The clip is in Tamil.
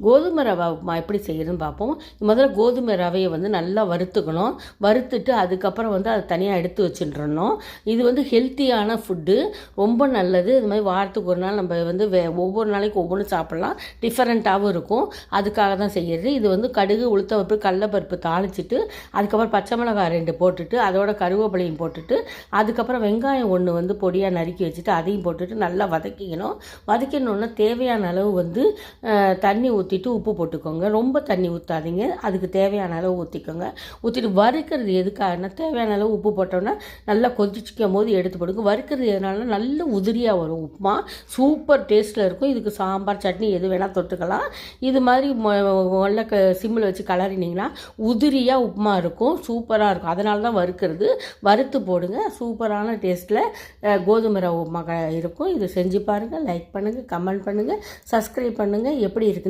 கோதுமை ரவா உப்புமா எப்படி செய்யறதுன்னு பார்ப்போம். முதல்ல கோதுமை ரவையை வந்து நல்லா வறுத்துக்கணும். வறுத்துட்டு அதுக்கப்புறம் வந்து அதை தனியாக எடுத்து வச்சுட்டுறணும். இது வந்து ஹெல்த்தியான ஃபுட்டு, ரொம்ப நல்லது. இது மாதிரி வாரத்துக்கு ஒரு நாள் நம்ம வந்து ஒவ்வொரு நாளைக்கு ஒவ்வொன்று சாப்பிட்லாம். டிஃப்ரெண்ட்டாகவும் இருக்கும். அதுக்காக தான் செய்யறது. இது வந்து கடுகு, உளுத்தம்பருப்பு, கடலைப்பருப்பு தாளிச்சிட்டு அதுக்கப்புறம் பச்சை மிளகாய் 2 போட்டுட்டு அதோட கருவேப்பிலையும் போட்டுட்டு அதுக்கப்புறம் வெங்காயம் 1 வந்து பொடியாக நறுக்கி வச்சுட்டு அதையும் போட்டுட்டு நல்லா வதக்கிக்கணும். வதக்கினோன்னா தேவையான அளவு வந்து தண்ணி ஊற்றிட்டு உப்பு போட்டுக்கோங்க. ரொம்ப தண்ணி ஊற்றாதீங்க, அதுக்கு தேவையான அளவு ஊற்றிக்கோங்க. ஊற்றிட்டு வறுக்கிறது எதுக்காகனா தேவையான அளவு உப்பு போட்டோன்னா நல்லா கொதிச்சிக்கும் போது எடுத்து போடுங்க. வறுக்கிறது எதனால நல்ல உதிரியாக வரும் உப்புமா, சூப்பர் டேஸ்ட்டில் இருக்கும். இதுக்கு சாம்பார் சட்னி எது வேணால் தொட்டுக்கலாம். இது மாதிரி நல்ல சிம்மில் வச்சு கலரினிங்கன்னா உதிரியாக உப்புமா இருக்கும், சூப்பராக இருக்கும். அதனால தான் வறுக்கிறது. வறுத்து போடுங்க, சூப்பரான டேஸ்ட்டில் கோதுமை ரவை உப்புமா இருக்கும். இது செஞ்சு பாருங்கள். லைக் பண்ணுங்கள், கமெண்ட் பண்ணுங்கள், சப்ஸ்கிரைப் பண்ணுங்கள். எப்படி இருக்குன்னு